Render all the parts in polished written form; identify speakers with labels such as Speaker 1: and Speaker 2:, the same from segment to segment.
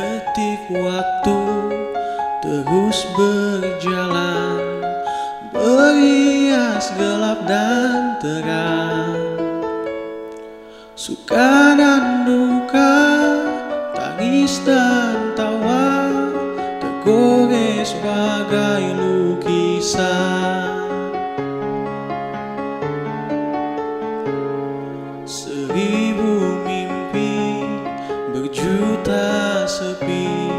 Speaker 1: Detik waktu terus berjalan, berhias gelap dan terang, suka dan duka, tangis dan tawa, tergores bagai lukisan. Seribu mimpi, berjuta sepi,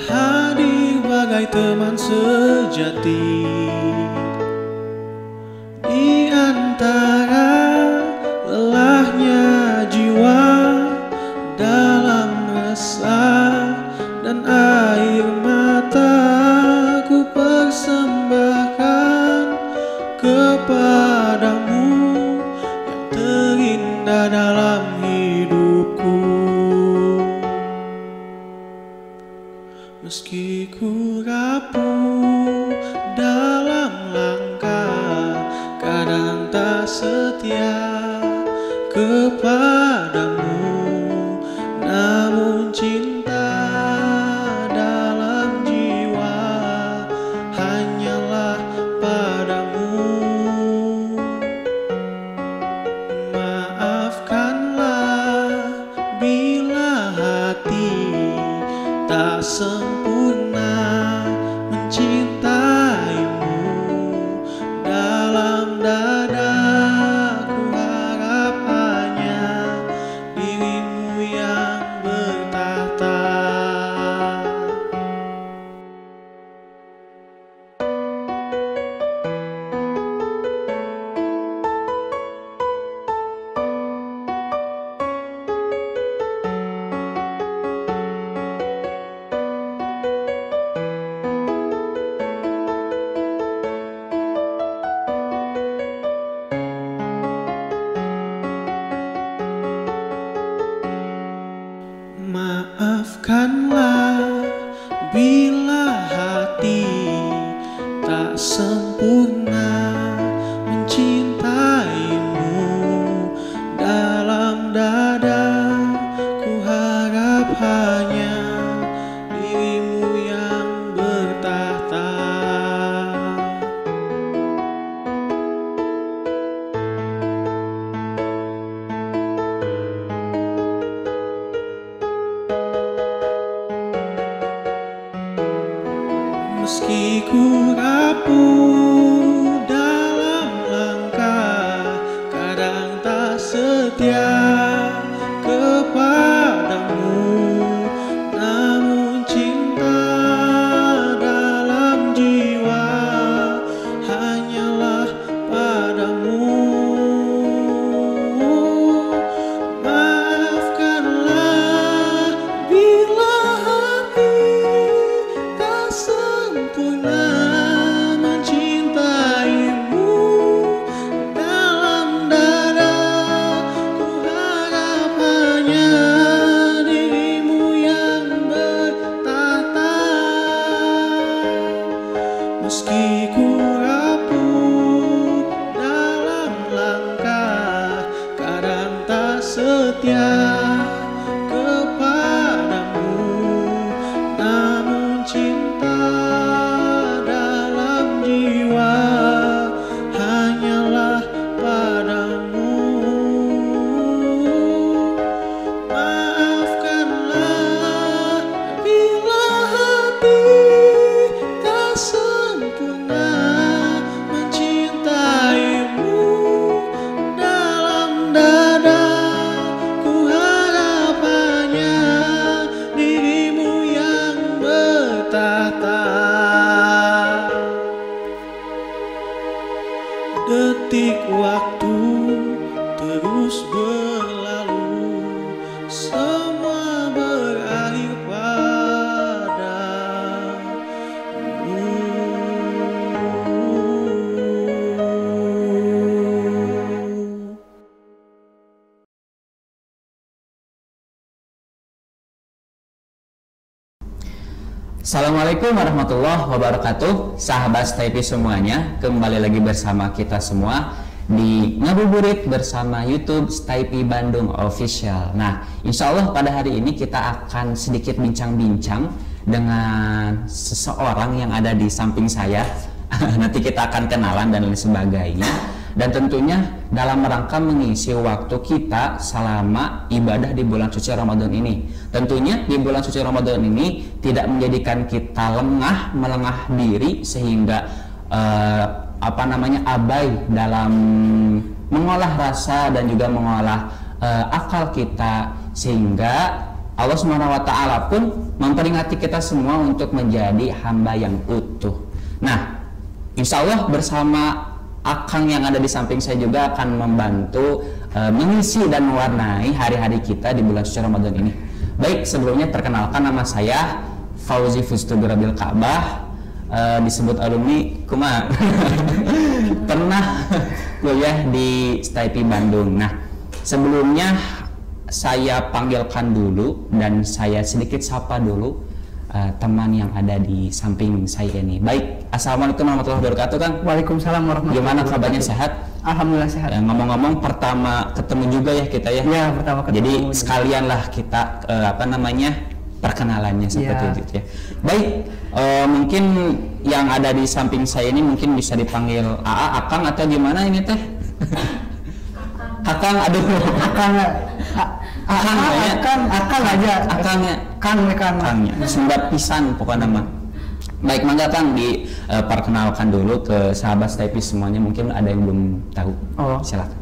Speaker 1: hadir bagai teman sejati. Di antara lelahnya jiwa, dalam resah dan air mata, ku persembahkan kepadamu yang terindah dalam hidupku. Meski ku rapuh dalam langkah, kadang tak setia kepadamu, namun cinta dalam jiwa hanyalah padamu. Maafkanlah bila hati tak sempurna mencintaimu. Dalam dadaku harap hanya dirimu yang bertahta. Maafkanlah bila hati tak sempurna mencintaimu. Dalam dada ku harap hanya dirimu yang bertahta. Meski ku rapuh dalam langkah, kadang tak setia kepadamu, namun cinta dalam jiwa hanyalah padamu. Maafkanlah bila hati tak sempurna mencintaimu. Dalam dada ku harap hanya dirimu yang bertahta. Meski ku rapuh dalam langkah, kadang tak setia kepadamu, namun cinta dalam jiwa hanyalah padamu. Maafkanlah bila hati tak sempurna mencintaimu. Dalam dada ku harap hanya dirimu yang bertahta. Detik waktu terus berlalu, semua berakhir padamu.
Speaker 2: Assalamualaikum warahmatullahi wabarakatuh. Sahabat Staypi semuanya, kembali lagi bersama kita semua di Ngabuburit bersama YouTube Staypi Bandung Official. Nah, insya Allah pada hari ini kita akan sedikit bincang-bincang dengan seseorang yang ada di samping saya. Nanti kita akan kenalan dan lain sebagainya. Dan tentunya dalam rangka mengisi waktu kita selama ibadah di bulan suci Ramadan ini. Tentunya di bulan suci Ramadan ini tidak menjadikan kita melengah diri sehingga abai dalam mengolah rasa dan juga mengolah akal kita, sehingga Allah SWT pun memperingati kita semua untuk menjadi hamba yang utuh. Nah, insya Allah bersama Akang yang ada di samping saya juga akan membantu mengisi dan mewarnai hari-hari kita di bulan suci Ramadan ini. Baik, sebelumnya perkenalkan, nama saya Fauzi Fustu Birabil Ka'bah, disebut alumni Kuma. Pernah kuliah di Staypi Bandung. Nah, sebelumnya saya panggilkan dulu dan saya sedikit sapa dulu teman yang ada di samping saya ini. Baik, assalamualaikum warahmatullahi wabarakatuh, Kang.
Speaker 3: Waalaikumsalam warahmatullahi wabarakatuh.
Speaker 2: Gimana kabarnya, sehat?
Speaker 3: Alhamdulillah sehat.
Speaker 2: Ngomong-ngomong, pertama ketemu juga ya kita ya.
Speaker 3: Iya, pertama ketemu.
Speaker 2: Jadi sekalian lah kita perkenalannya seperti itu ya. Baik, mungkin yang ada di samping saya ini mungkin bisa dipanggil AA, Akang atau gimana ini teh? Akang, aduh.
Speaker 3: Akang aja.
Speaker 2: Akangnya. Kangnya. Sumbat pisan pokoknya mah. Baik, mangga Kang diperkenalkan dulu ke sahabat Staypi semuanya, mungkin ada yang belum tahu.
Speaker 3: Oh.
Speaker 2: Silakan.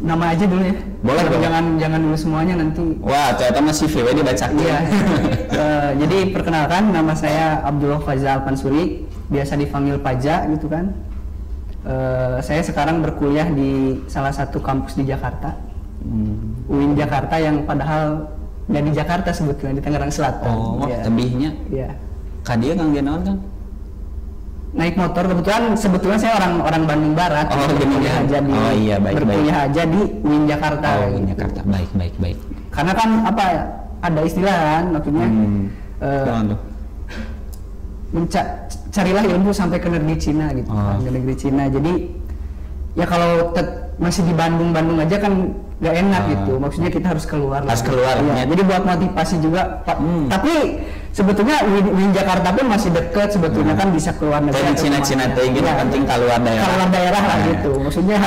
Speaker 3: Nama aja dulu ya.
Speaker 2: Boleh.
Speaker 3: Jangan dulu semuanya nanti.
Speaker 2: Wah, ternyata masih CV dibaca.
Speaker 3: Iya. Jadi perkenalkan, nama saya Abdullah Fazal Pansuri, biasa dipanggil Paja gitu kan. Saya sekarang berkuliah di salah satu kampus di Jakarta, UIN Jakarta, yang padahal nggak di Jakarta sebetulnya, di Tangerang Selatan.
Speaker 2: Oh,
Speaker 3: ya.
Speaker 2: Tebihnya.
Speaker 3: Iya.
Speaker 2: Kadia Kang dia naon, Kang?
Speaker 3: Naik motor, sebetulnya saya orang Bandung Barat.
Speaker 2: Oh,
Speaker 3: berkuliah aja di berkuliah aja di UIN Jakarta.
Speaker 2: Oh, UIN Jakarta. Baik.
Speaker 3: Karena kan ada istilah kan, maksudnya carilah ilmu sampai ke negeri Cina gitu. Ke negeri Cina. Jadi ya kalau masih di Bandung aja kan nggak enak gitu. Maksudnya kita harus keluar.
Speaker 2: Harus keluar.
Speaker 3: Ya, jadi buat motivasi juga. Tapi sebetulnya UIN Jakarta pun masih dekat sebetulnya, kan bisa keluar negeri.
Speaker 2: Cina gitu, penting keluar daerah.
Speaker 3: Keluar daerah lah gitu. Maksudnya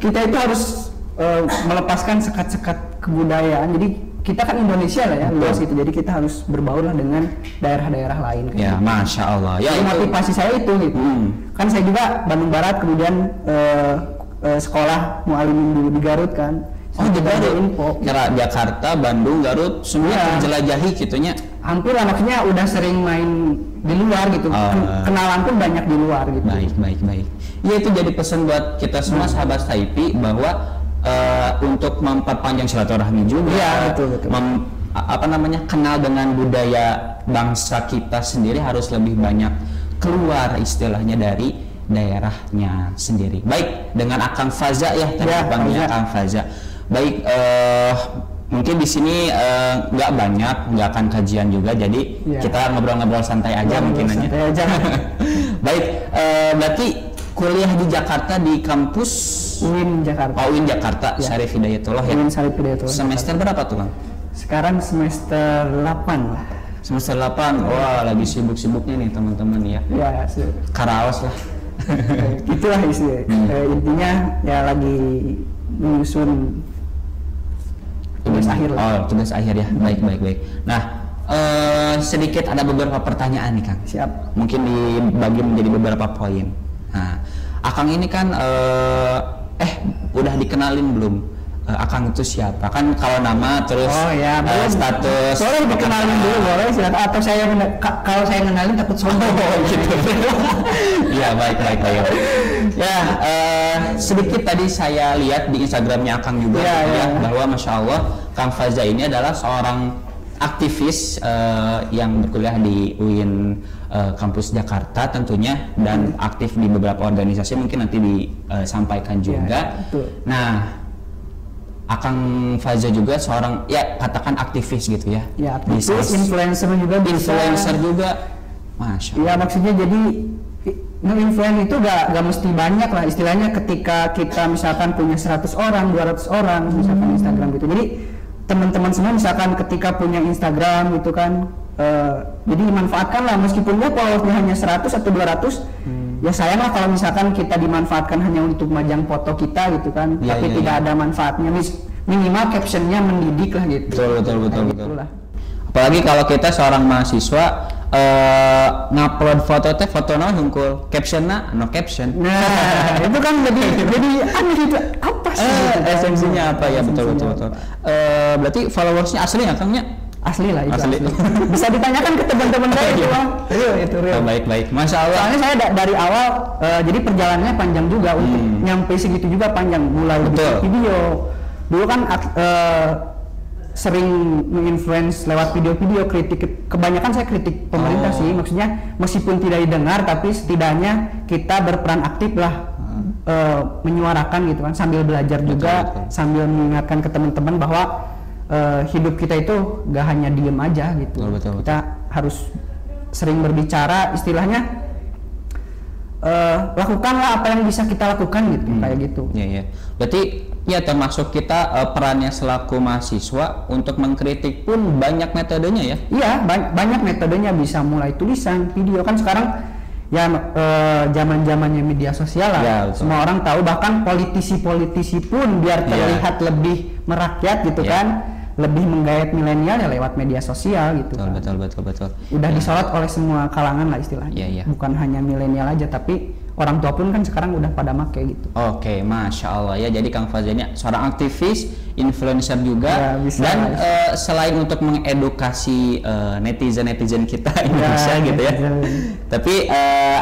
Speaker 3: kita itu harus melepaskan sekat-sekat kebudayaan. Jadi kita kan Indonesia lah ya, luas gitu. Jadi kita harus berbaur lah dengan daerah-daerah lain.
Speaker 2: Ya, gitu. Masya Allah. Ya,
Speaker 3: jadi motivasi saya itu gitu. Kan saya juga Bandung Barat, kemudian sekolah mualimin dulu di Garut kan.
Speaker 2: Oh, di Garut. Kira Jakarta, Bandung, Garut, semua terjelajahi gitunya.
Speaker 3: Hampir lah, maksudnya udah sering main di luar gitu. Kenalan pun banyak di luar gitu.
Speaker 2: Baik. Ya, itu jadi pesan buat kita semua sahabat Staypi bahwa untuk memperpanjang silaturahmi juga.
Speaker 3: Iya, betul.
Speaker 2: Kenal dengan budaya bangsa kita sendiri, harus lebih banyak keluar istilahnya dari daerahnya sendiri. Baik, dengan Akang Faza ya, tadi panggilnya Akang Faza. Baik, mungkin di sini nggak akan kajian juga, jadi kita ngobrol-ngobrol santai aja mungkin aja. Baik, berarti kuliah di Jakarta di kampus
Speaker 3: UIN Jakarta.
Speaker 2: UIN Jakarta, ya. Syarif Hidayatullah ya.
Speaker 3: UIN Syarif Hidayatullah.
Speaker 2: Semester berapa tuh, Bang?
Speaker 3: Sekarang semester 8 lah.
Speaker 2: Semester 8. Wah, lagi sibuk-sibuknya nih teman-teman ya.
Speaker 3: Ya,
Speaker 2: karaos lah.
Speaker 3: Itulah istilah. Intinya ya lagi menyusun tugas akhir lah.
Speaker 2: Oh, tugas akhir ya. Baik. Nah, sedikit ada beberapa pertanyaan nih, Kang.
Speaker 3: Siap.
Speaker 2: Mungkin dibagi menjadi beberapa poin. Nah, Akang ini kan udah dikenalin belum? Akang itu siapa? Kan kalau nama terus status.
Speaker 3: Boleh dikenalin dulu, boleh silakan. Atau kalau saya kenalin takut sombong gitu.
Speaker 2: Iya, baik. Ya, sedikit tadi saya lihat di Instagramnya Akang juga bahwa Masya Allah Kang Faza ini adalah seorang aktivis yang berkuliah di UIN kampus Jakarta tentunya, dan aktif di beberapa organisasi, mungkin nanti disampaikan juga. Nah, Akang Faza juga seorang katakan aktivis gitu ya.
Speaker 3: Ya, aktivis, influencer juga bisa.
Speaker 2: Influencer juga. Masya Allah.
Speaker 3: Ya, maksudnya jadi nge-influence itu gak mesti banyak lah, istilahnya ketika kita misalkan punya 100 orang, 200 orang misalkan Instagram gitu. Jadi teman-teman semua misalkan ketika punya Instagram gitu kan, jadi dimanfaatkan lah, meskipun dia followersnya hanya 100 atau 200, ya sayang lah kalau misalkan kita dimanfaatkan hanya untuk majang foto kita gitu kan, tapi tidak ada manfaatnya, minimal captionnya mendidik lah gitu.
Speaker 2: Betul. Apalagi kalau kita seorang mahasiswa ngupload foto teh fotonya hungkul, captionnya no caption.
Speaker 3: Nah itu kan jadi aneh gitu, apa sih
Speaker 2: esensinya apa ya? Betul. Berarti followersnya asli ya Kangnya?
Speaker 3: Asli lah, itu asli. Bisa ditanyakan ke teman-teman saya itu Bang. Itu real.
Speaker 2: Baik, Masya Allah.
Speaker 3: Soalnya saya dari awal jadi perjalanannya panjang juga untuk nyampe segitu juga panjang, mulai bikin video. Dulu kan sering menginfluence lewat video-video kritik, kebanyakan saya kritik pemerintah sih, maksudnya meskipun tidak didengar tapi setidaknya kita berperan aktif lah, menyuarakan gitu kan, sambil belajar juga, sambil mengingatkan ke teman-teman bahwa hidup kita itu gak hanya diem aja gitu. Kita harus sering berbicara, istilahnya lakukanlah apa yang bisa kita lakukan gitu, kayak gitu.
Speaker 2: Iya. Berarti ya termasuk kita perannya selaku mahasiswa untuk mengkritik pun banyak metodenya ya? Iya,
Speaker 3: banyak metodenya, bisa mulai tulisan, video kan sekarang ya zaman-zamannya media sosial lah. Ya, semua orang tahu, bahkan politisi-politisi pun biar terlihat lebih merakyat gitu kan, lebih menggait milenial ya lewat media sosial gitu.
Speaker 2: Betul.
Speaker 3: Udah disorot oleh semua kalangan lah istilahnya. Bukan hanya milenial aja, tapi orang tua pun kan sekarang udah pada make gitu.
Speaker 2: Oke, Masya Allah ya. Jadi Kang Fazal ini seorang aktivis, influencer juga, dan selain untuk mengedukasi netizen kita Indonesia gitu ya, tapi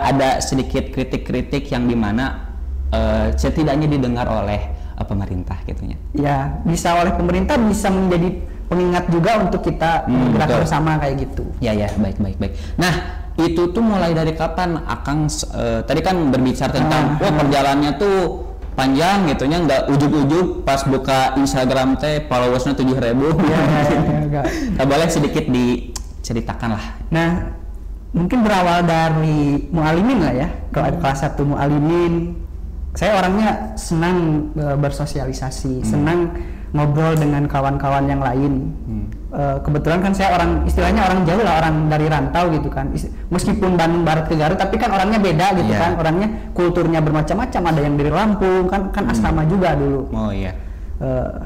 Speaker 2: ada sedikit kritik-kritik yang dimana setidaknya didengar oleh pemerintah gitunya. Ya, bisa oleh pemerintah, bisa menjadi pengingat juga untuk kita bergerak bersama kayak gitu. Ya, baik. Nah, itu tuh mulai dari kapan Akang tadi kan berbicara tentang perjalanannya tuh panjang gitunya, nggak ujuk-ujuk pas buka Instagram teh followersnya 7.000. Nah, boleh sedikit diceritakan lah. Nah, mungkin berawal dari mualimin lah ya, kelas 1 mualimin. Saya orangnya senang bersosialisasi, senang ngobrol dengan kawan-kawan yang lain. Kebetulan kan saya istilahnya orang jauh lah, orang dari rantau gitu kan. Meskipun Bandung Barat ke Garut, tapi kan orangnya beda gitu kan. Orangnya kulturnya bermacam-macam, ada yang dari Lampung kan asrama juga dulu.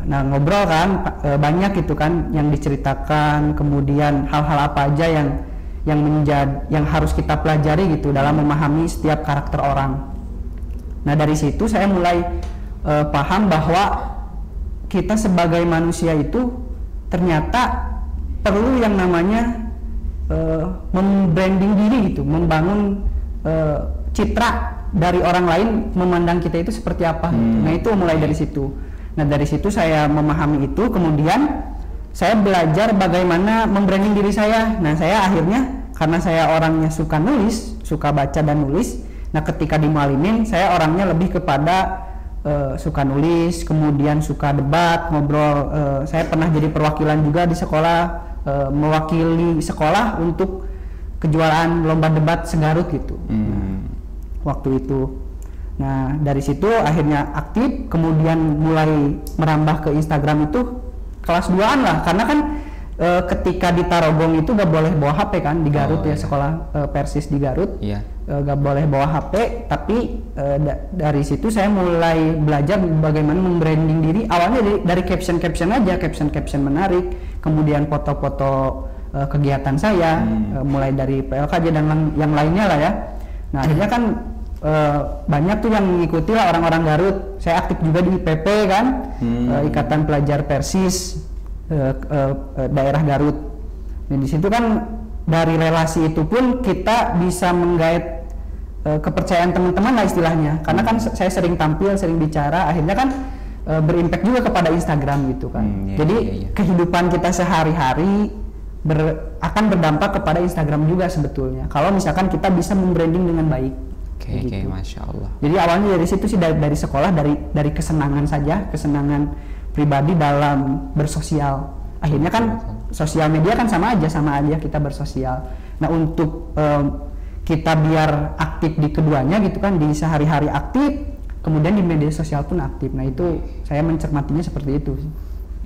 Speaker 2: Nah, ngobrol kan banyak gitu kan yang diceritakan, kemudian hal-hal apa aja yang harus kita pelajari gitu dalam memahami setiap karakter orang. Nah, dari situ saya mulai paham bahwa kita sebagai manusia itu ternyata perlu yang namanya membranding diri gitu, membangun citra dari orang lain memandang kita itu seperti apa. Nah, itu mulai dari situ. Nah, dari situ saya memahami itu, kemudian saya belajar bagaimana membranding diri saya. Nah, saya akhirnya, karena saya orangnya suka nulis, suka baca dan nulis. Nah, ketika di mualimin saya orangnya lebih kepada suka nulis, kemudian suka debat, ngobrol. Saya pernah jadi perwakilan juga di sekolah, mewakili sekolah untuk kejuaraan lomba debat segarut gitu. Waktu itu. Nah, dari situ akhirnya aktif, kemudian mulai merambah ke Instagram itu kelas 2-an lah, karena kan ketika di Tarogong itu gak boleh bawa HP kan, di Garut sekolah Persis di Garut, gak boleh bawa HP. Tapi dari situ saya mulai belajar bagaimana membranding diri. Awalnya dari caption aja, caption menarik, kemudian foto-foto kegiatan saya, mulai dari PLKJ dan yang lainnya lah ya. Nah, akhirnya kan banyak tuh yang mengikuti lah orang-orang Garut. Saya aktif juga di IPP kan, Ikatan Pelajar Persis daerah Garut. Nah, di situ kan dari relasi itu pun kita bisa menggait kepercayaan teman-teman lah istilahnya, karena kan saya sering tampil, sering bicara, akhirnya kan berimpact juga kepada Instagram gitu kan. Jadi kehidupan kita sehari-hari akan berdampak kepada Instagram juga sebetulnya, kalau misalkan kita bisa membranding dengan baik. Oke, Masya Allah. Jadi awalnya dari situ sih, dari sekolah, dari kesenangan saja, kesenangan pribadi dalam bersosial. Akhirnya kan sosial media kan sama aja kita bersosial. Nah, untuk
Speaker 3: kita biar aktif di keduanya gitu kan, di sehari-hari aktif, kemudian di media sosial pun aktif. Nah itu saya mencermatinya seperti itu.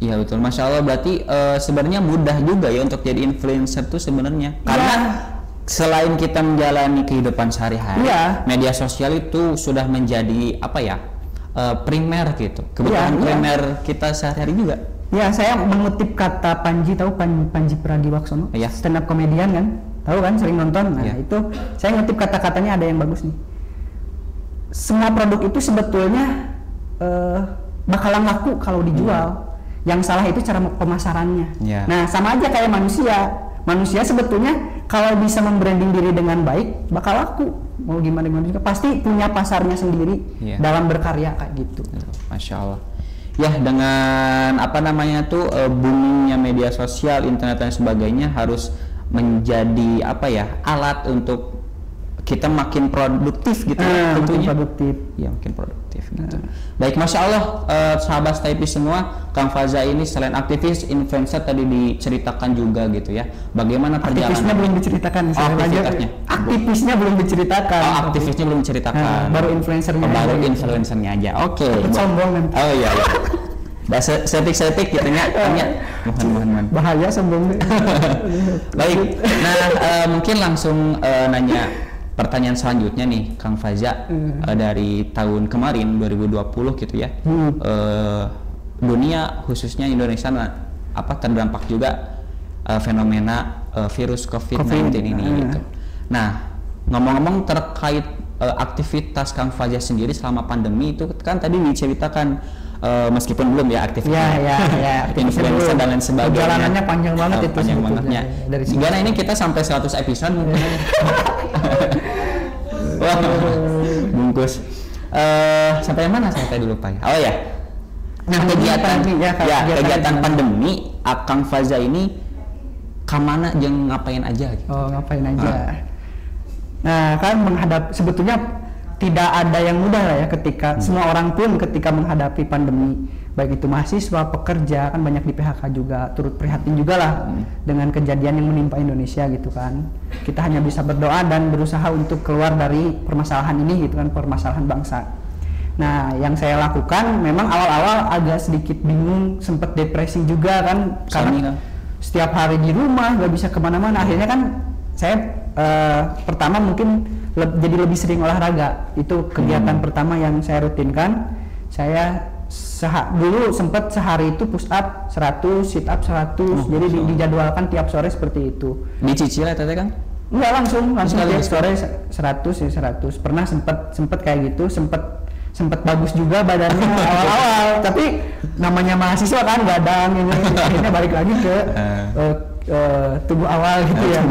Speaker 2: Iya betul, Masya Allah. Berarti sebenarnya mudah juga ya untuk jadi influencer tuh sebenarnya, karena selain kita menjalani kehidupan sehari-hari, media sosial itu sudah menjadi apa ya, primer gitu, kebutuhan primer kita sehari-hari juga.
Speaker 3: Ya, saya mengutip kata Panji, tahu Panji Pragiwaksono, stand up komedian kan, tahu kan, sering nonton. Nah itu saya ngutip kata-katanya, ada yang bagus nih. Semua produk itu sebetulnya bakalan laku kalau dijual. Yang salah itu cara pemasarannya. Nah sama aja kayak manusia sebetulnya kalau bisa membranding diri dengan baik bakal laku. Mau gimana juga pasti punya pasarnya sendiri dalam berkarya kayak gitu.
Speaker 2: Masya Allah. Ya, dengan apa namanya tuh boomingnya media sosial, internet dan sebagainya harus menjadi apa ya, alat untuk kita makin produktif gitu ya, tentunya. Makin produktif gitu. Baik, Masya Allah, sahabat Staypi semua, Kang Faza ini selain aktivis, influencer tadi diceritakan juga gitu ya. Bagaimana perjalanan?
Speaker 3: Aktivisnya belum diceritakan. Aktivisnya belum diceritakan.
Speaker 2: Aktivisnya belum diceritakan.
Speaker 3: Baru influencernya.
Speaker 2: Baru influencernya aja. Oke.
Speaker 3: Sombong nanti.
Speaker 2: Oh iya. Dah setik gitu ya. Mohon.
Speaker 3: Bahaya sombong.
Speaker 2: Baik. Nah, mungkin langsung nanya pertanyaan selanjutnya nih, Kang Faza. Dari tahun kemarin 2020 gitu ya, dunia khususnya Indonesia terdampak juga fenomena virus COVID-19 ini gitu. Nah, ngomong-ngomong terkait aktivitas Kang Faza sendiri selama pandemi itu kan tadi diceritakan, meskipun belum ya aktivitas influencer dan lain sebagainya.
Speaker 3: Perjalanannya panjang banget itu.
Speaker 2: Panjang bangetnya. Gimana ini kita sampai 100 episode mungkin. Wah, bungkus. Sampai mana saya tadi lupa ya? Oh ya. Nah, kegiatan pandemi Kang Faza ini kemana jeung ngapain aja gitu?
Speaker 3: Ngapain aja. Nah, kan sebetulnya tidak ada yang mudah lah ya ketika semua orang pun ketika menghadapi pandemi, baik itu mahasiswa, pekerja, kan banyak di PHK juga, turut prihatin juga lah dengan kejadian yang menimpa Indonesia gitu kan. Kita hanya bisa berdoa dan berusaha untuk keluar dari permasalahan ini gitu kan, permasalahan bangsa. Nah, yang saya lakukan memang awal-awal agak sedikit bingung, sempat depresi juga kan, karena setiap hari di rumah nggak bisa kemana-mana. Akhirnya kan saya pertama mungkin jadi lebih sering olahraga. Itu kegiatan pertama yang saya rutinkan. Saya dulu sempat sehari itu push up 100, sit up 100. Jadi dijadwalkan tiap sore seperti itu.
Speaker 2: Dicicil ya Tete Kang?
Speaker 3: Enggak, langsung tiap sore 100 ya 100. Pernah sempat kayak gitu, sempat bagus juga badannya awal-awal, tapi namanya mahasiswa kan gadang ini, akhirnya balik lagi ke tubuh awal gitu ya.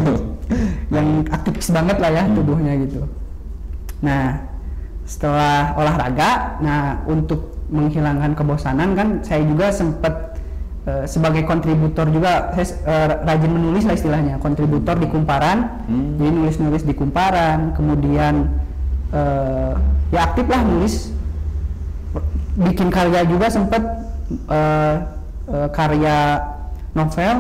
Speaker 3: Yang aktif banget lah ya tubuhnya gitu. Nah, setelah olahraga, untuk menghilangkan kebosanan kan saya juga sempat sebagai kontributor juga, saya rajin menulis lah istilahnya, kontributor di Kumparan. Jadi nulis-nulis di Kumparan, kemudian ya aktif lah nulis, bikin karya juga, sempat karya novel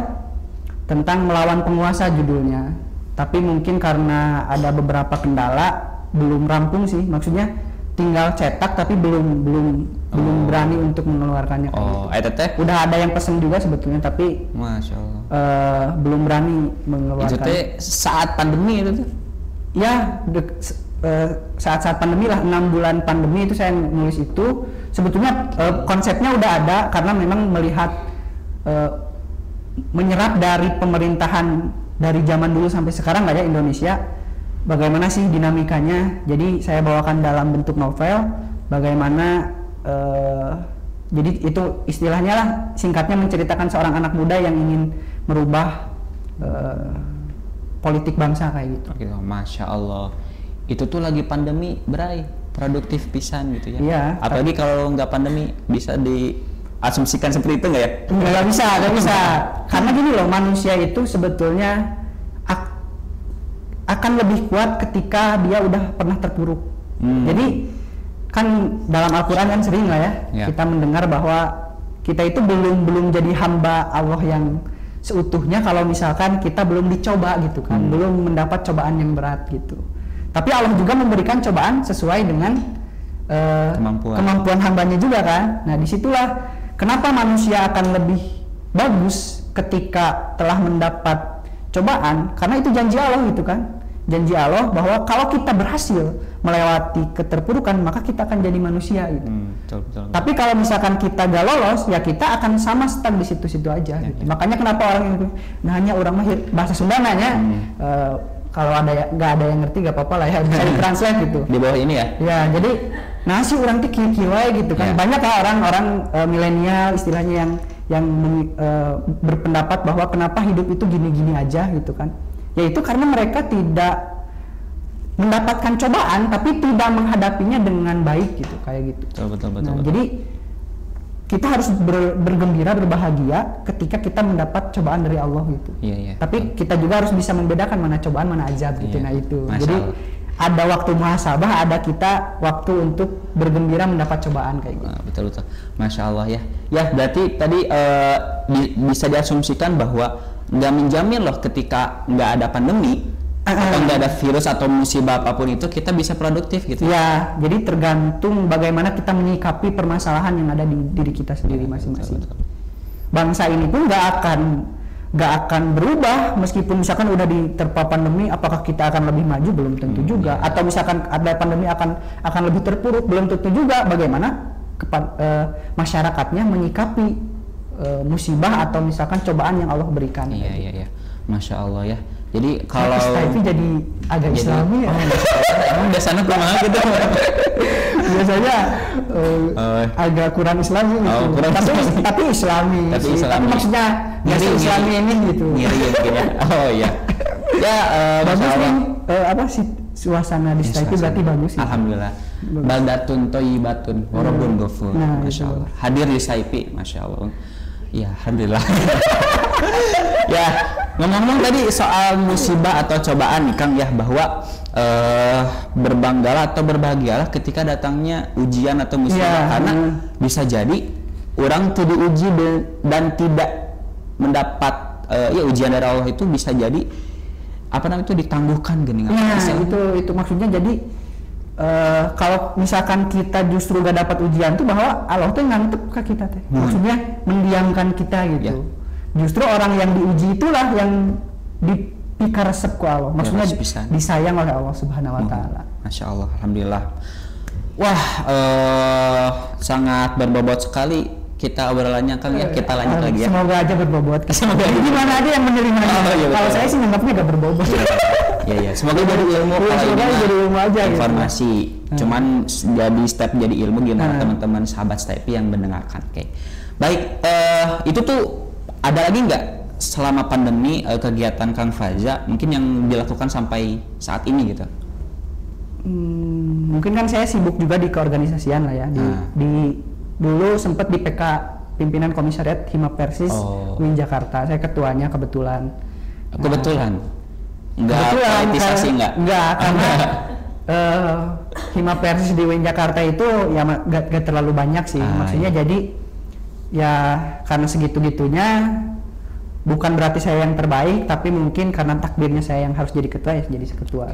Speaker 3: tentang melawan penguasa judulnya. Tapi mungkin karena ada beberapa kendala belum rampung sih, maksudnya tinggal cetak tapi belum berani untuk mengeluarkannya. Udah ada yang pesen juga sebetulnya, tapi
Speaker 2: Masya Allah.
Speaker 3: Belum berani mengeluarkan.
Speaker 2: Itu saat pandemi itu tuh?
Speaker 3: Ya, saat pandemi lah, 6 bulan pandemi itu saya nulis itu. Sebetulnya konsepnya udah ada, karena memang melihat menyerap dari pemerintahan dari zaman dulu sampai sekarang lah ya Indonesia, bagaimana sih dinamikanya. Jadi saya bawakan dalam bentuk novel, bagaimana jadi itu istilahnya lah, singkatnya menceritakan seorang anak muda yang ingin merubah politik bangsa kayak gitu.
Speaker 2: Masya Allah, itu tuh lagi pandemi berai, produktif pisan gitu ya.
Speaker 3: Iya.
Speaker 2: Apalagi kalau nggak pandemi bisa diasumsikan seperti itu nggak ya?
Speaker 3: Nggak bisa. Karena gini loh, manusia itu sebetulnya akan lebih kuat ketika dia udah pernah terpuruk. Jadi kan dalam Al-Quran kan sering lah ya, kita mendengar bahwa kita itu belum jadi hamba Allah yang seutuhnya kalau misalkan kita belum dicoba gitu kan, belum mendapat cobaan yang berat gitu. Tapi Allah juga memberikan cobaan sesuai dengan kemampuan hambanya juga kan. Nah disitulah kenapa manusia akan lebih bagus ketika telah mendapat cobaan, karena itu janji Allah gitu kan. Janji Allah bahwa kalau kita berhasil melewati keterpurukan maka kita akan jadi manusia gitu.
Speaker 2: Betul.
Speaker 3: Tapi kalau misalkan kita gak lolos ya kita akan sama stuck di situ-situ aja gitu. Makanya kenapa orang itu hanya orang mahir bahasa Sunda nanya kalau nggak ada yang ngerti gak apa-apa lah ya, bisa di-translate gitu.
Speaker 2: Di bawah ini ya?
Speaker 3: Ya, jadi nasi orang tuh kiwai gitu kan. Banyak lah orang-orang milenial istilahnya yang berpendapat bahwa kenapa hidup itu gini-gini aja gitu kan. Yaitu karena mereka tidak mendapatkan cobaan tapi tidak menghadapinya dengan baik gitu, kayak gitu.
Speaker 2: Betul.
Speaker 3: Jadi kita harus bergembira, berbahagia ketika kita mendapat cobaan dari Allah gitu.
Speaker 2: Iya.
Speaker 3: Tapi kita juga harus bisa membedakan mana cobaan, mana azab gitu. Nah itu.
Speaker 2: Masya
Speaker 3: Jadi
Speaker 2: Allah.
Speaker 3: ada waktu muhasabah, ada kita waktu untuk bergembira mendapat cobaan kayak gitu.
Speaker 2: Betul. Masya Allah ya. Ya berarti tadi bisa diasumsikan bahwa nggak menjamin loh ketika nggak ada pandemi atau nggak ada virus atau musibah apapun itu kita bisa produktif gitu.
Speaker 3: Ya, jadi tergantung bagaimana kita menyikapi permasalahan yang ada di diri kita sendiri masing-masing.
Speaker 2: Betul.
Speaker 3: Bangsa ini pun nggak akan berubah meskipun misalkan udah diterpa pandemi, apakah kita akan lebih maju belum tentu juga, atau misalkan ada pandemi akan lebih terpuruk belum tentu juga. Bagaimana masyarakatnya menyikapi musibah atau misalkan cobaan yang Allah berikan.
Speaker 2: Iya. Masya Allah ya. Jadi kalau
Speaker 3: tapi jadi agak Islami ya.
Speaker 2: Emang biasanya kumaha gitu.
Speaker 3: Biasanya agak kurang Islami gitu. Tapi Islami. Tapi maksudnya ngiri Islami ini gitu.
Speaker 2: Ngiri mungkin ya. Oh iya. Ya
Speaker 3: bagus nih apa sih suasana di Saipi berarti bagus ya.
Speaker 2: Alhamdulillah. Baldatun thayyibatun wa rabbun ghafur. Masya Allah. Hadir di Saipi, Masya Allah. Ya, alhamdulillah. Ya, ngomong-ngomong tadi soal musibah atau cobaan nih Kang ya, bahwa berbanggalah atau berbahagialah ketika datangnya ujian atau musibah, karena bisa jadi orang tuh diuji dan tidak mendapat ujian dari Allah itu bisa jadi itu ditangguhkan gini.
Speaker 3: Nah, itu maksudnya jadi kalau misalkan kita justru gak dapat ujian tuh bahwa Allah tuh ngantep ke kita teh. Maksudnya mendiamkan kita gitu. Justru orang yang diuji itulah yang dikaresep ku Allah. Maksudnya disayang oleh Allah Subhanahu wa taala.
Speaker 2: Masya Allah, alhamdulillah. Wah, sangat berbobot sekali kita obrolannya Kang ya. Kita lanjut lagi ya.
Speaker 3: Semoga aja berbobot. Semoga gimana ada yang menerimanya. Kalau saya sih nganggapnya gak berbobot.
Speaker 2: Ya. Semoga jadi ilmu,
Speaker 3: jadi ilmu aja
Speaker 2: informasi. Gitu. Cuman jadi step jadi ilmu gimana teman-teman sahabat Saipi yang mendengarkan. Oke. Baik, itu tuh ada lagi nggak selama pandemi kegiatan Kang Faza mungkin yang dilakukan sampai saat ini gitu?
Speaker 3: Mungkin kan saya sibuk juga di keorganisasian lah ya. Dulu sempat di PK pimpinan komisariat Hima Persis UIN Jakarta. Saya ketuanya kebetulan. Enggak politisasi enggak? Enggak, karena Hima Persis di UIN Jakarta itu ya gak terlalu banyak sih. Maksudnya jadi ya karena segitu-gitunya bukan berarti saya yang terbaik, tapi mungkin karena takdirnya saya yang harus jadi ketua ya jadi ketua.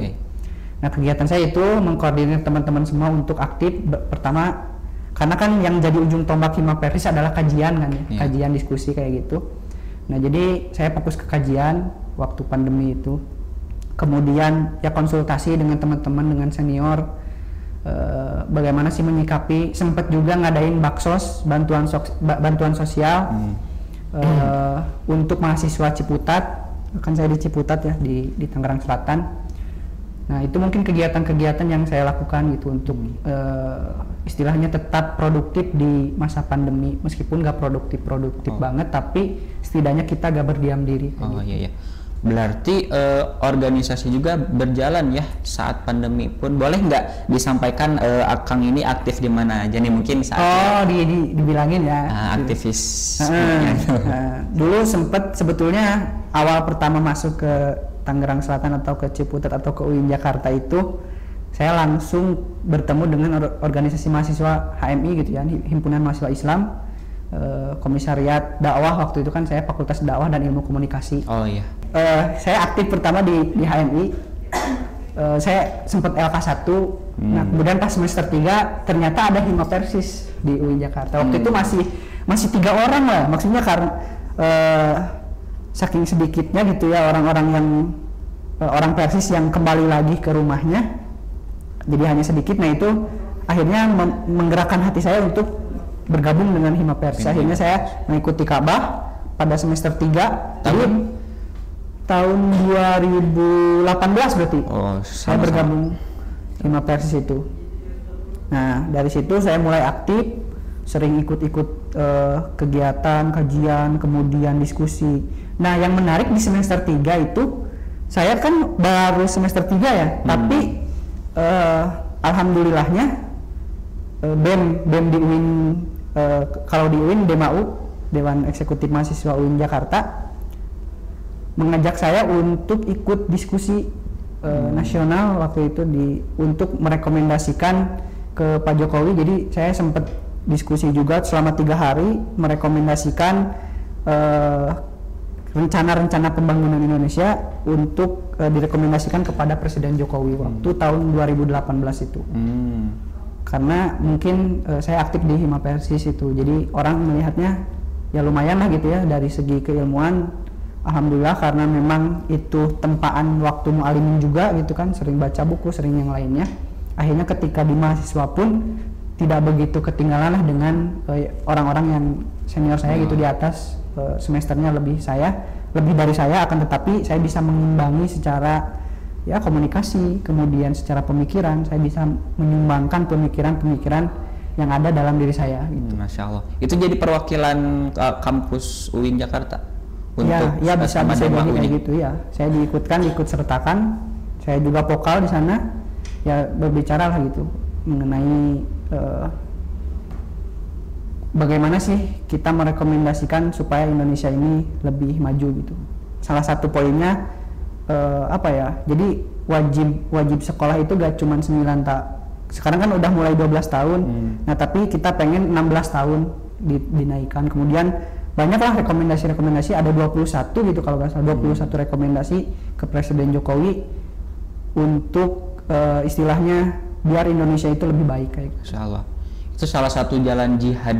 Speaker 3: Nah, kegiatan saya itu mengkoordinir teman-teman semua untuk aktif. Pertama karena kan yang jadi ujung tombak Hima Persis adalah kajian kan ya, kajian diskusi kayak gitu. Nah, jadi saya fokus ke kajian waktu pandemi itu. Kemudian ya konsultasi dengan teman-teman, dengan senior, bagaimana sih menyikapi, sempat juga ngadain baksos, bantuan sosial untuk mahasiswa Ciputat, kan saya di Ciputat ya, di Tangerang Selatan. Nah, itu mungkin kegiatan-kegiatan yang saya lakukan gitu untuk istilahnya tetap produktif di masa pandemi, meskipun gak produktif banget, tapi setidaknya kita gak berdiam diri.
Speaker 2: Iya. Berarti organisasi juga berjalan ya saat pandemi pun. Boleh nggak disampaikan Akang ini aktif di mana aja nih mungkin saat
Speaker 3: dibilangin ya.
Speaker 2: Aktivis.
Speaker 3: Dulu sempat sebetulnya awal pertama masuk ke Tangerang Selatan atau ke Ciputat atau ke UIN Jakarta itu saya langsung bertemu dengan organisasi mahasiswa HMI gitu ya, Himpunan Mahasiswa Islam. Komisariat dakwah waktu itu kan saya Fakultas Dakwah dan Ilmu Komunikasi.
Speaker 2: Oh iya.
Speaker 3: Saya aktif pertama di HMI saya sempat LK1. Nah, kemudian pas semester 3 ternyata ada Hima Persis di UIN Jakarta. Waktu itu masih 3 orang lah. Maksudnya karena saking sedikitnya gitu ya orang-orang yang orang Persis yang kembali lagi ke rumahnya. Jadi hanya sedikit. Nah, itu akhirnya menggerakkan hati saya untuk bergabung dengan Hima Persis. Akhirnya saya mengikuti Ka'bah pada semester 3. Tahun 2018 berarti. Saya bergabung Hima Persis itu. Nah, dari situ saya mulai aktif, sering ikut-ikut kegiatan, kajian, kemudian diskusi. Nah, yang menarik di semester 3 itu, saya kan baru semester 3 ya, tapi alhamdulillahnya BEM di UIN, kalau di UIN DEMAU, Dewan Eksekutif Mahasiswa UIN Jakarta, mengajak saya untuk ikut diskusi nasional waktu itu untuk merekomendasikan ke Pak Jokowi. Jadi saya sempat diskusi juga selama 3 hari merekomendasikan rencana-rencana pembangunan Indonesia untuk direkomendasikan kepada Presiden Jokowi waktu tahun 2018 itu. Karena mungkin saya aktif di Hima Persis itu, jadi orang melihatnya ya lumayan lah gitu ya dari segi keilmuan. Alhamdulillah, karena memang itu tempaan waktu mu'alimin juga gitu kan, sering baca buku, sering yang lainnya. Akhirnya ketika di mahasiswa pun tidak begitu ketinggalan lah dengan orang-orang yang senior saya gitu di atas, semesternya lebih dari saya, akan tetapi saya bisa mengimbangi secara ya komunikasi, kemudian secara pemikiran saya bisa menyumbangkan pemikiran-pemikiran yang ada dalam diri saya gitu.
Speaker 2: Masya Allah. Itu jadi perwakilan kampus UIN Jakarta?
Speaker 3: Ya bisa jadi kayak gitu ya. Saya ikut sertakan. Saya juga vokal di sana. Ya berbicara lah gitu mengenai bagaimana sih kita merekomendasikan supaya Indonesia ini lebih maju gitu. Salah satu poinnya jadi wajib sekolah itu gak cuma 9 tahun. Sekarang kan udah mulai 12 tahun. Nah, tapi kita pengen 16 tahun dinaikkan. Kemudian banyaklah rekomendasi-rekomendasi, ada 21 gitu kalau nggak salah, 21 rekomendasi ke Presiden Jokowi untuk istilahnya biar Indonesia itu lebih baik kayak gitu.
Speaker 2: Insya Allah. Itu salah satu jalan jihad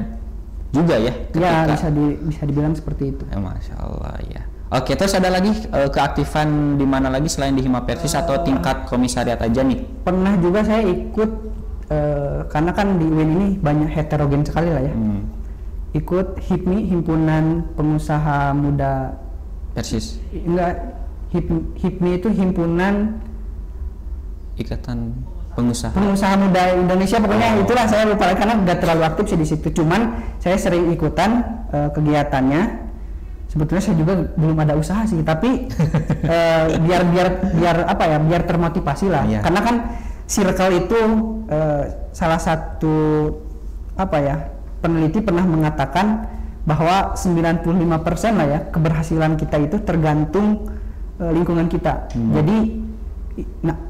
Speaker 2: juga ya?
Speaker 3: Ya, bisa dibilang seperti itu.
Speaker 2: Ya, Masya Allah ya. Oke, terus ada lagi keaktifan di mana lagi selain di Hima Persis atau tingkat komisariat aja nih?
Speaker 3: Pernah juga saya ikut, karena kan di UIN ini banyak heterogen sekali lah ya. Ikut HIPMI, Himpunan Pengusaha Muda
Speaker 2: Persis?
Speaker 3: Enggak, HIPMI itu Himpunan
Speaker 2: Ikatan Pengusaha
Speaker 3: Muda Indonesia, pokoknya itulah, saya lupa karena nggak terlalu aktif sih di situ. Cuman saya sering ikutan kegiatannya. Sebetulnya saya juga belum ada usaha sih, tapi biar termotivasi lah. Karena kan circle itu salah satu peneliti pernah mengatakan bahwa 95% lah ya keberhasilan kita itu tergantung lingkungan kita. Jadi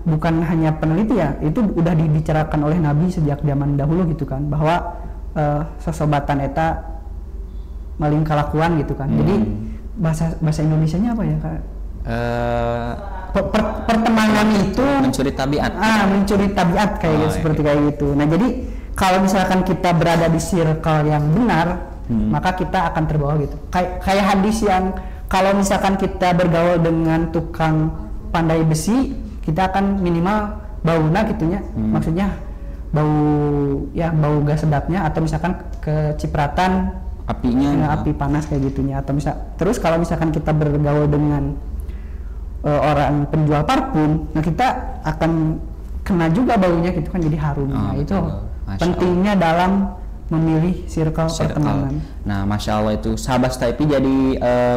Speaker 3: bukan hanya peneliti ya, itu udah dibicarakan oleh Nabi sejak zaman dahulu gitu kan, bahwa sosobatan eta maling kalakuan gitu kan. Jadi bahasa Indonesianya apa ya Kak? Pertemanan itu
Speaker 2: mencuri tabiat.
Speaker 3: Mencuri tabiat kayak seperti kayak gitu. Nah, jadi kalau misalkan kita berada di circle yang benar, maka kita akan terbawa gitu. Kayak hadis yang kalau misalkan kita bergaul dengan tukang pandai besi, kita akan minimal bauna gitunya. Maksudnya bau gas sedapnya, atau misalkan kecipratan
Speaker 2: apinya,
Speaker 3: api panas kayak gitunya, atau terus kalau misalkan kita bergaul dengan orang penjual parfum, nah kita akan kena juga baunya gitu kan, jadi harum. Nah, itu pentingnya dalam memilih circle pertemanan.
Speaker 2: Nah, Masya Allah, itu sahabat Staypi jadi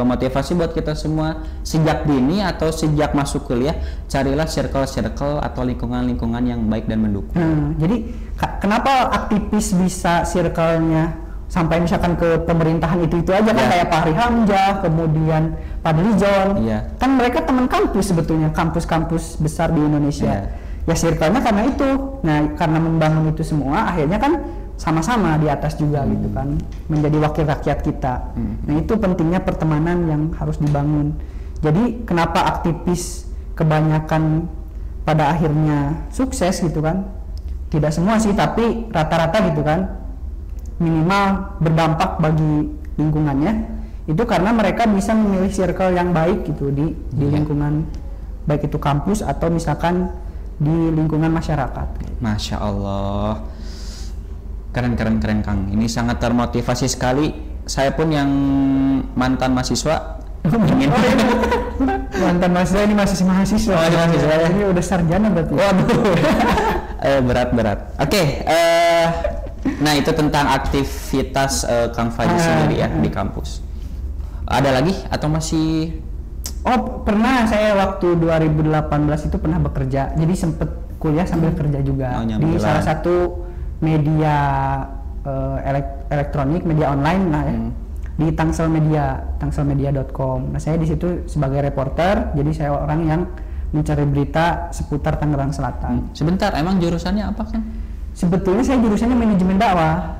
Speaker 2: motivasi buat kita semua sejak dini atau sejak masuk kuliah, carilah circle atau lingkungan-lingkungan yang baik dan mendukung.
Speaker 3: Jadi kenapa aktivis bisa circle-nya sampai misalkan ke pemerintahan itu aja kan, kayak Fahri Hamzah, kemudian Fadly Zon, kan mereka teman kampus sebetulnya, kampus-kampus besar di Indonesia. Ya circle-nya karena itu. Nah, karena membangun itu semua, akhirnya kan sama-sama di atas juga gitu kan, menjadi wakil rakyat kita. Nah, itu pentingnya pertemanan yang harus dibangun. Jadi kenapa aktivis kebanyakan pada akhirnya sukses gitu kan. Tidak semua sih, tapi rata-rata gitu kan, minimal berdampak bagi lingkungannya itu karena mereka bisa memilih circle yang baik gitu di lingkungan, baik itu kampus atau misalkan di lingkungan masyarakat.
Speaker 2: Masya Allah, keren Kang, ini sangat termotivasi sekali. Saya pun yang mantan mahasiswa ingin
Speaker 3: mantan mahasiswa, ini masih mahasiswa.
Speaker 2: Oh, mahasiswa ya.
Speaker 3: Ini udah sarjana berarti.
Speaker 2: Waduh. Berat. Oke, nah itu tentang aktivitas Kang Faji sendiri ya di kampus. Ada lagi atau masih?
Speaker 3: Oh, pernah saya waktu 2018 itu pernah bekerja. Jadi sempet kuliah sambil kerja juga di salah satu media elektronik, media online lah ya. Di Tangsel Media, tangselmedia.com. Nah, saya di situ sebagai reporter. Jadi saya orang yang mencari berita seputar Tangerang Selatan.
Speaker 2: Sebentar, emang jurusannya apa kan?
Speaker 3: Sebetulnya saya jurusannya manajemen dakwah.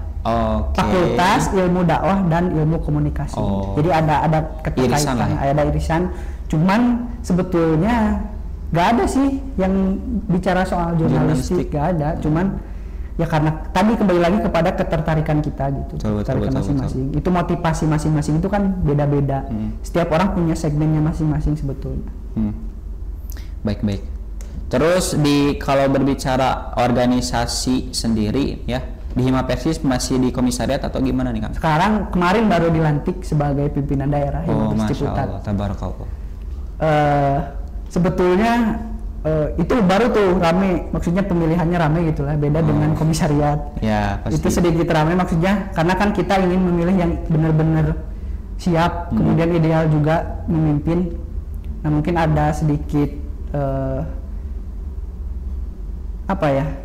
Speaker 3: Fakultas Ilmu Dakwah dan Ilmu Komunikasi. Jadi ada keterkaitan, ada irisan. Cuman sebetulnya nggak ada sih yang bicara soal jurnalistik, nggak ada. Cuman ya karena tadi kembali lagi kepada ketertarikan kita gitu, ketertarikan masing-masing. Itu motivasi masing-masing itu kan beda-beda. Setiap orang punya segmennya masing-masing sebetulnya.
Speaker 2: Baik. Terus kalau berbicara organisasi sendiri ya, di Hima Persis masih di komisariat atau gimana nih Kang?
Speaker 3: Sekarang kemarin baru dilantik sebagai pimpinan daerah Hima Persis Ciputat.
Speaker 2: Allah, tabarakallah.
Speaker 3: Sebetulnya itu baru tuh rame, maksudnya pemilihannya rame gitulah, beda dengan komisariat.
Speaker 2: Ya, pasti.
Speaker 3: Itu sedikit rame maksudnya karena kan kita ingin memilih yang benar-benar siap, kemudian ideal juga memimpin. Nah, mungkin ada sedikit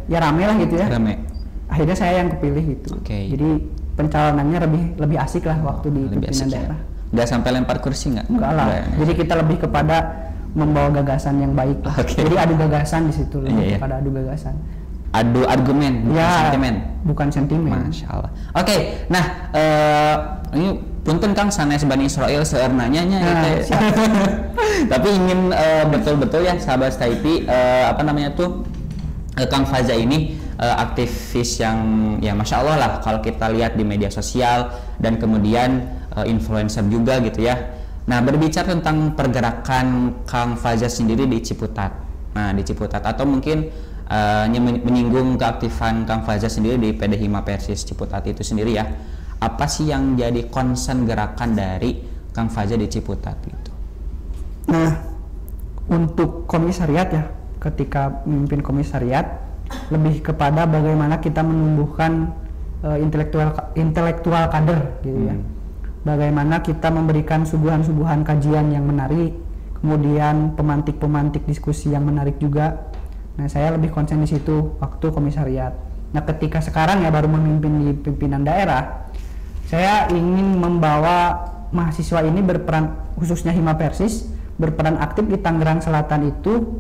Speaker 3: ya rame lah gitu ya.
Speaker 2: Rame.
Speaker 3: Akhirnya saya yang kepilih gitu. Jadi pencalonannya lebih asik lah waktu di pimpinan daerah.
Speaker 2: Nggak sampai lempar kursi nggak?
Speaker 3: Enggak lah. Jadi kita lebih kepada membawa gagasan yang baik. Jadi adu gagasan di situ lebih kepada adu gagasan. Adu argumen, bukan sentimen. Bukan sentimen.
Speaker 2: Masya Allah. Nah ini punten Kang sanes Bani Israel seernanya gitu. Tapi ingin betul-betul ya sahabat Staiti Kang Faza ini aktivis yang ya Masya Allah lah kalau kita lihat di media sosial dan kemudian influencer juga gitu ya. Nah, berbicara tentang pergerakan Kang Faza sendiri di Ciputat. Nah, di Ciputat atau mungkin menyinggung keaktifan Kang Faza sendiri di PD Hima Persis Ciputat itu sendiri ya. Apa sih yang jadi concern gerakan dari Kang Faza di Ciputat gitu? Nah,
Speaker 3: untuk komisariat ya, ketika memimpin komisariat lebih kepada bagaimana kita menumbuhkan intelektual kader gitu ya. Bagaimana kita memberikan suguhan-suguhan kajian yang menarik, kemudian pemantik-pemantik diskusi yang menarik juga. Nah, saya lebih konsen di situ waktu komisariat. Nah, ketika sekarang ya baru memimpin di pimpinan daerah, saya ingin membawa mahasiswa ini berperan, khususnya Hima Persis, berperan aktif di Tangerang Selatan itu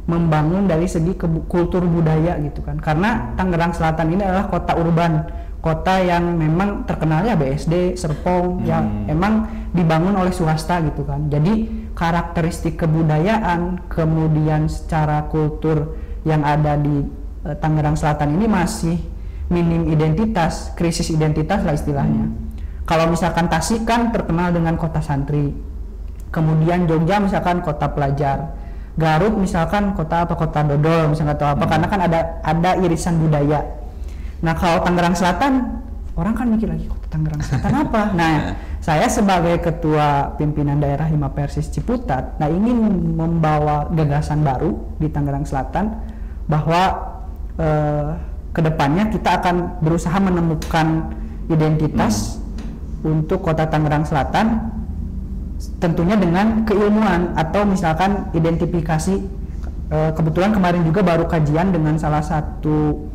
Speaker 3: membangun dari segi kultur budaya gitu kan. Karena Tangerang Selatan ini adalah kota urban, kota yang memang terkenalnya BSD, Serpong, yang emang dibangun oleh swasta gitu kan. Jadi karakteristik kebudayaan, kemudian secara kultur yang ada di Tangerang Selatan ini masih minim identitas, krisis identitas lah istilahnya. Kalau misalkan Tasik kan terkenal dengan kota santri, kemudian Jogja misalkan kota pelajar, Garut misalkan kota dodol misalkan atau apa, karena kan ada irisan budaya. Nah, kalau Tangerang Selatan orang kan mikir lagi kota Tangerang Selatan apa? Nah, saya sebagai ketua pimpinan daerah Hima Persis Ciputat, nah ingin membawa gagasan baru di Tangerang Selatan bahwa kedepannya kita akan berusaha menemukan identitas untuk kota Tangerang Selatan, tentunya dengan keilmuan atau misalkan identifikasi. Kebetulan kemarin juga baru kajian dengan salah satu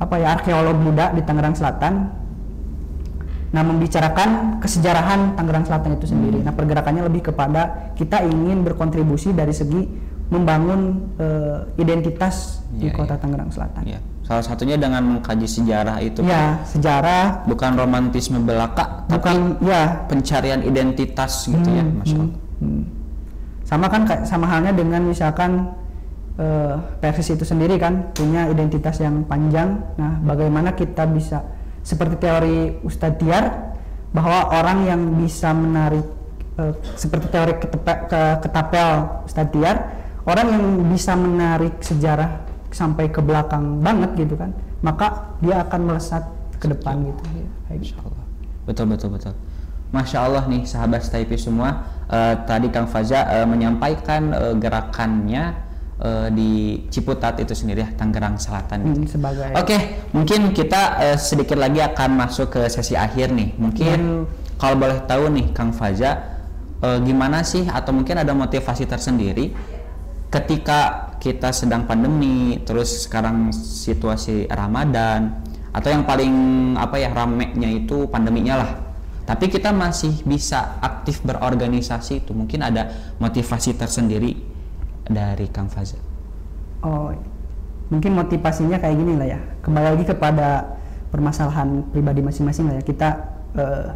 Speaker 3: arkeolog muda di Tangerang Selatan. Nah, membicarakan kesejarahan Tangerang Selatan itu sendiri. Nah, pergerakannya lebih kepada kita ingin berkontribusi dari segi membangun identitas di kota Tangerang Selatan.
Speaker 2: Salah satunya dengan mengkaji sejarah itu.
Speaker 3: Ya, sejarah.
Speaker 2: Bukan romantisme belaka, tapi pencarian identitas gitu ya, Masya Allah.
Speaker 3: Sama kan sama halnya dengan misalkan Persis itu sendiri kan punya identitas yang panjang. Nah, bagaimana kita bisa seperti teori Ustadz Tiar bahwa orang yang bisa menarik seperti teori ketapel Ustadz Tiar, orang yang bisa menarik sejarah sampai ke belakang banget gitu kan, maka dia akan melesat ke depan gitu ya.
Speaker 2: Insya Allah. Betul. Masya Allah nih sahabat STIP semua, tadi Kang Faza menyampaikan gerakannya di Ciputat itu sendiri ya, Tangerang Selatan gitu. Oke, mungkin kita sedikit lagi akan masuk ke sesi akhir nih. Mungkin kalau boleh tahu nih Kang Faza, gimana sih atau mungkin ada motivasi tersendiri ketika kita sedang pandemi, terus sekarang situasi Ramadan, atau yang paling ramenya itu pandeminya lah, tapi kita masih bisa aktif berorganisasi, itu mungkin ada motivasi tersendiri dari Kang Faza.
Speaker 3: Oh, mungkin motivasinya kayak gini lah ya, kembali lagi kepada permasalahan pribadi masing-masing lah ya. Kita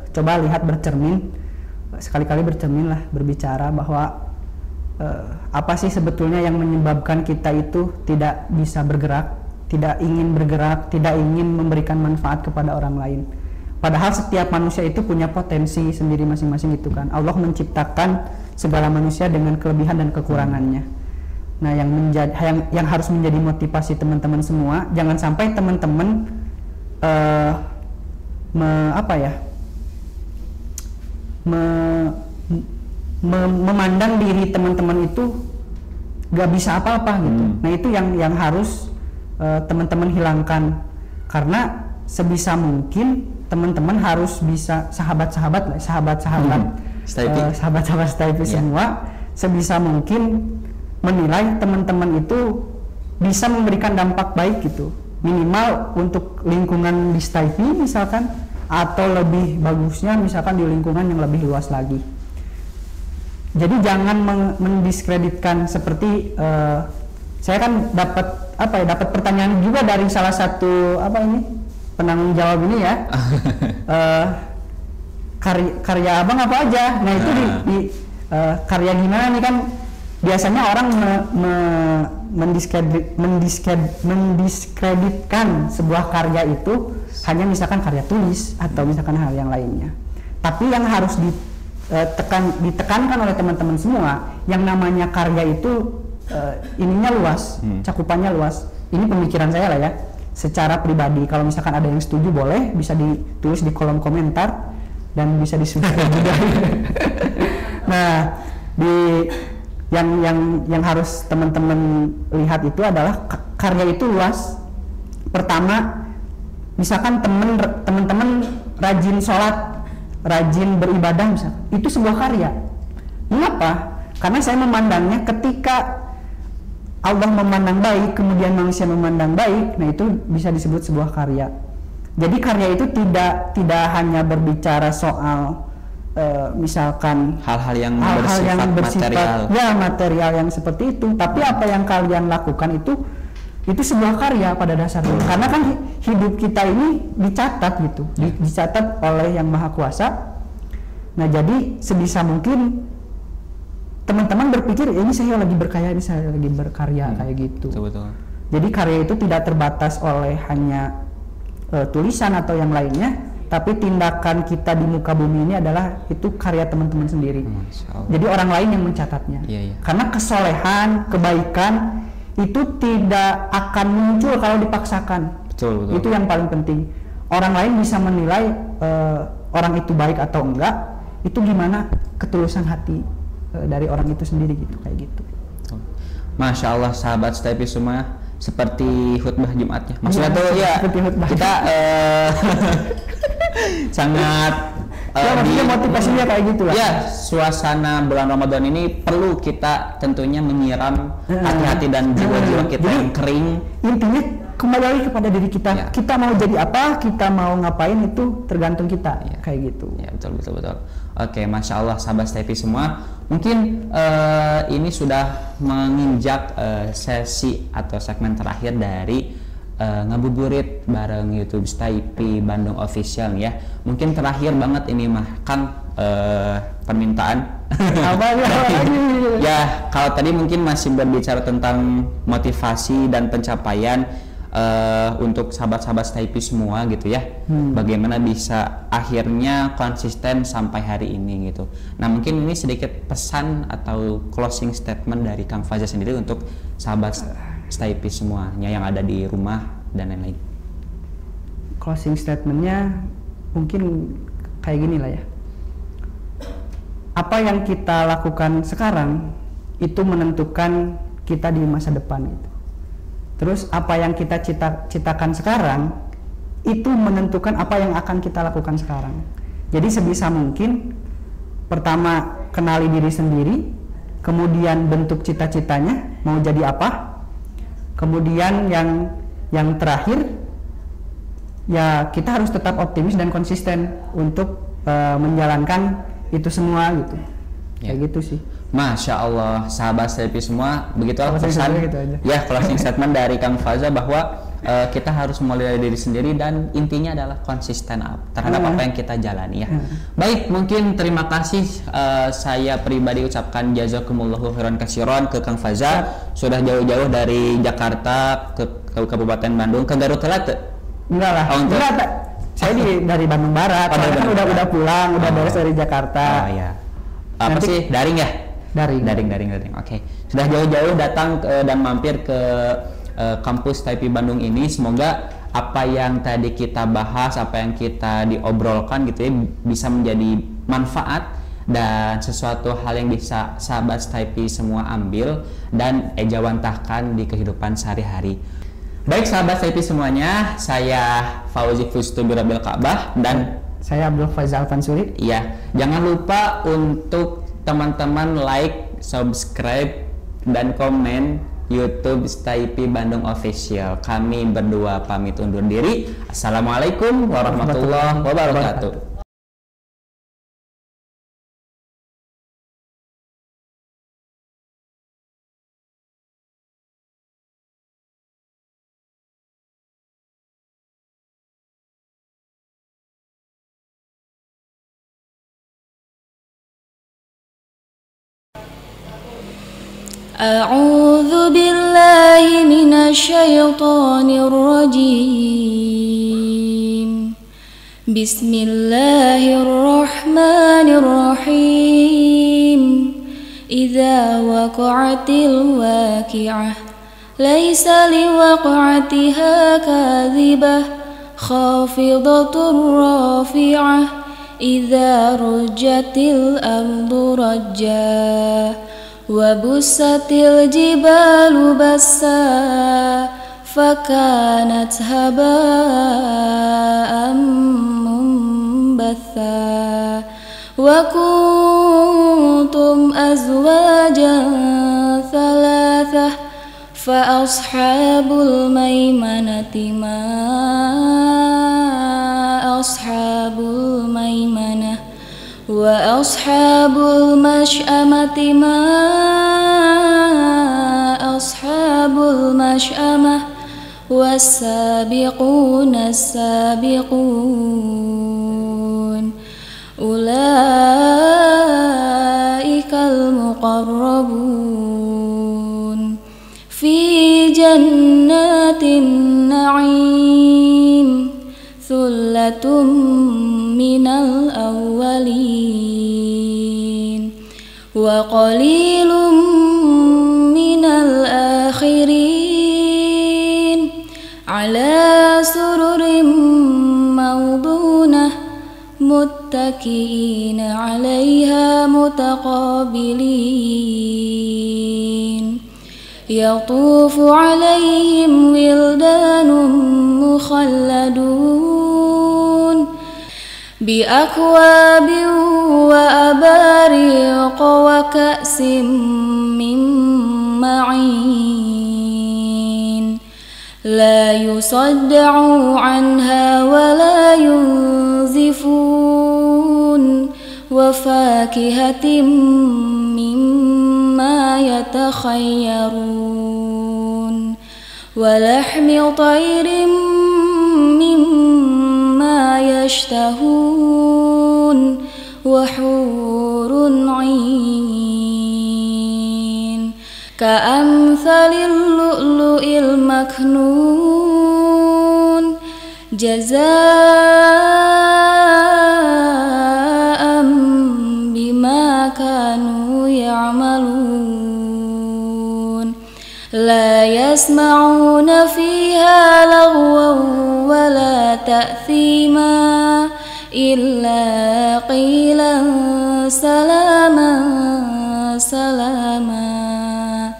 Speaker 3: coba lihat, bercermin, sekali-kali bercermin lah, berbicara bahwa apa sih sebetulnya yang menyebabkan kita itu tidak bisa bergerak, tidak ingin bergerak, tidak ingin memberikan manfaat kepada orang lain. Padahal setiap manusia itu punya potensi sendiri masing-masing itu kan. Allah menciptakan segala manusia dengan kelebihan dan kekurangannya. Nah, yang harus menjadi motivasi teman-teman semua, jangan sampai teman-teman memandang diri teman-teman itu gak bisa apa-apa gitu. Nah, itu yang harus teman-teman hilangkan, karena sebisa mungkin teman-teman harus bisa sahabat-sahabat STIP semua sebisa mungkin menilai teman-teman itu bisa memberikan dampak baik gitu, minimal untuk lingkungan di STIP misalkan, atau lebih bagusnya misalkan di lingkungan yang lebih luas lagi. Jadi jangan mendiskreditkan seperti saya kan dapat pertanyaan juga dari salah satu penanggung jawab ini ya. Karya abang apa aja? Nah itu di karya gimana nih kan? Biasanya orang mendiskreditkan sebuah karya itu hanya misalkan karya tulis atau misalkan hal yang lainnya. Tapi yang harus ditekankan oleh teman-teman semua, yang namanya karya itu ininya luas, cakupannya luas. Ini pemikiran saya lah ya, secara pribadi. Kalau misalkan ada yang setuju boleh, bisa ditulis di kolom komentar dan bisa disubscribe juga. Nah, yang harus teman-teman lihat itu adalah karya itu luas. Pertama, misalkan teman-teman rajin sholat, rajin beribadah misalkan, itu sebuah karya. Mengapa? Karena saya memandangnya ketika Allah memandang baik, kemudian manusia memandang baik, nah itu bisa disebut sebuah karya. Jadi karya itu tidak hanya berbicara soal misalkan
Speaker 2: hal-hal yang bersifat
Speaker 3: material yang seperti itu, tapi apa yang kalian lakukan itu sebuah karya pada dasarnya. Karena kan hidup kita ini dicatat gitu, dicatat oleh Yang Maha Kuasa. Nah, jadi sebisa mungkin teman-teman berpikir ini saya lagi berkarya, ini saya lagi berkarya kayak gitu.
Speaker 2: Betul.
Speaker 3: Jadi karya itu tidak terbatas oleh hanya tulisan atau yang lainnya, tapi tindakan kita di muka bumi ini adalah itu karya teman-teman sendiri. Jadi orang lain yang mencatatnya. Karena kesolehan, kebaikan itu tidak akan muncul kalau dipaksakan.
Speaker 2: Betul.
Speaker 3: Itu yang paling penting. Orang lain bisa menilai orang itu baik atau enggak, itu gimana ketulusan hati dari orang itu sendiri gitu, kayak gitu.
Speaker 2: Masya Allah sahabat STIP semua, seperti khutbah Jumatnya. Maksudnya tuh ya kita sangat
Speaker 3: maksudnya motivasinya kayak gitu lah.
Speaker 2: Ya, suasana bulan Ramadan ini perlu kita tentunya menyiram hati-hati dan jiwa-jiwa kita yang kering.
Speaker 3: Intinya kembali lagi kepada diri kita. Kita mau jadi apa, kita mau ngapain itu tergantung kita. Kayak gitu.
Speaker 2: Ya, betul. Oke, Masya Allah sahabat STIP semua, mungkin ini sudah menginjak sesi atau segmen terakhir dari ngabuburit bareng YouTube STIP Bandung Official ya. Mungkin terakhir banget ini mah kan permintaan.
Speaker 3: Apa lagi?
Speaker 2: Ya, kalau tadi mungkin masih berbicara tentang motivasi dan pencapaian untuk sahabat-sahabat Staypi semua gitu ya. Bagaimana bisa akhirnya konsisten sampai hari ini gitu. Nah, mungkin ini sedikit pesan atau closing statement dari Kang Faza sendiri untuk sahabat Staypi semuanya yang ada di rumah dan lain-lain.
Speaker 3: Closing statementnya mungkin kayak gini lah ya. Apa yang kita lakukan sekarang itu menentukan kita di masa depan gitu. Terus apa yang kita citakan sekarang itu menentukan apa yang akan kita lakukan sekarang. Jadi sebisa mungkin pertama kenali diri sendiri, kemudian bentuk cita-citanya mau jadi apa, kemudian yang terakhir ya kita harus tetap optimis dan konsisten untuk menjalankan itu semua gitu. Kayak gitu sih.
Speaker 2: Masya Allah, sahabat Staypi semua, begitulah pesan
Speaker 3: gitu aja.
Speaker 2: ya closing statement dari Kang Faza bahwa kita harus mulai dari diri sendiri dan intinya adalah konsisten terhadap apa yang kita jalani ya. Baik, mungkin terima kasih saya pribadi ucapkan jazakumullahu khairan katsiran ke Kang Faza sudah jauh-jauh dari Jakarta ke Kabupaten Bandung ke Garut Telat.
Speaker 3: Enggak lah. Enggak, saya dari Bandung Barat. Kan udah pulang, udah beres dari Jakarta.
Speaker 2: Oh ya. Apa nanti, sih daring ya? Daring. Oke. Sudah jauh-jauh datang dan mampir ke kampus Staypi Bandung ini. Semoga apa yang tadi kita bahas, apa yang kita diobrolkan gitu ya bisa menjadi manfaat dan sesuatu hal yang bisa sahabat Staypi semua ambil dan ejawantahkan di kehidupan sehari-hari. Baik sahabat Staypi semuanya, saya Fauzi Fustu Birabil Ka'bah dan
Speaker 3: saya Abdul Faizal Pansuri.
Speaker 2: Iya, jangan lupa untuk teman-teman like, subscribe, dan komen YouTube Staypi Bandung Official. Kami berdua pamit undur diri. Assalamualaikum warahmatullahi wabarakatuh.
Speaker 4: أعوذ بالله من الشيطان الرجيم بسم الله الرحمن الرحيم إذا وقعت الواقعة ليس لوقعتها كاذبة خافضة رافعة إذا رجت الأرض رجا وبست الجبال بسا فكانت هباء منبثا وكنتم أزواجا ثلاثة فأصحاب الميمنة ما أصحاب الميمنة وأصحاب المشأمة ما أصحاب المشأمة والسابقون السابقون أولئك المقربون في جنات النعيم ثلة من الأولين وقليل من الآخرين على سرر موضونة متكئين عليها متقابلين يطوف عليهم ولدان مخلدون بأكواب وأباريق وكأس من معين لا يصدعوا عنها ولا ينزفون وفاكهة مما يتخيرون ولحم طير مما يشتهون وحور عين كأمثل اللؤلؤ المكنون جزاء بما كانوا يعملون لا يسمعون فيها لغوا ولا تأثيما إلا قيلا سلاما سلاما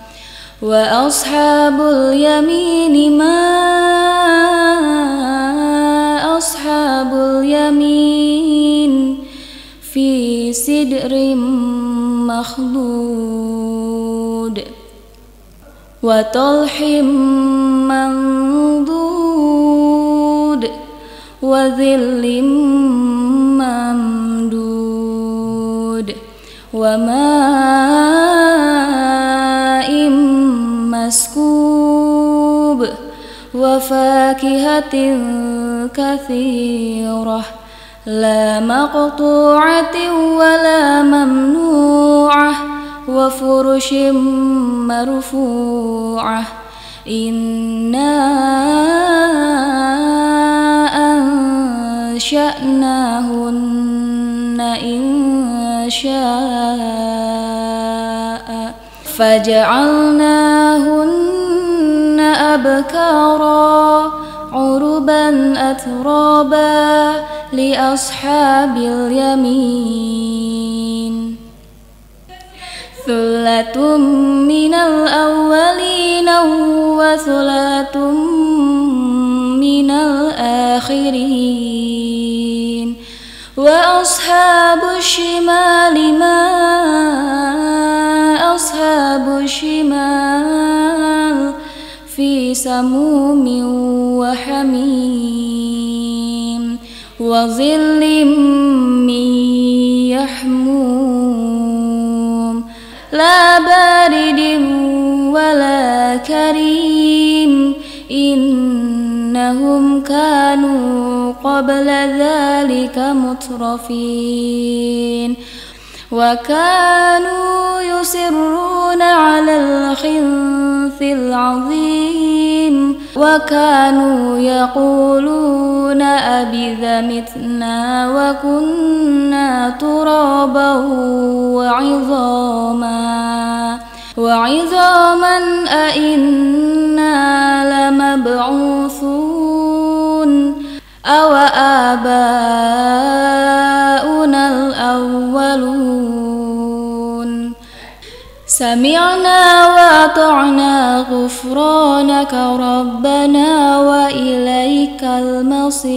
Speaker 4: وأصحاب اليمين ما أصحاب اليمين في سدر مخضود وطلح منضود وظل ممدود وماء مسكوب وفاكهة كثيرة لا مقطوعة ولا ممنوعة وفرش مرفوعة إنا أنشأناهن إنشاء فجعلناهن أبكارا عربا أترابا لأصحاب اليمين ثلة من الأولين وثلة من الآخرين وأصحاب الشمال ما أصحاب الشمال في سموم وحميم وظل من يحموم لا بارد ولا كريم إنهم كانوا قبل ذلك مترفين وكانوا يصرون على الحنث العظيم وكانوا يقولون أبذا متنا وكنا ترابا وعظاما أئنا لمبعوثون أو آباؤنا الأولون سمعنا وأطعنا غفرانك ربنا وإليك المصير.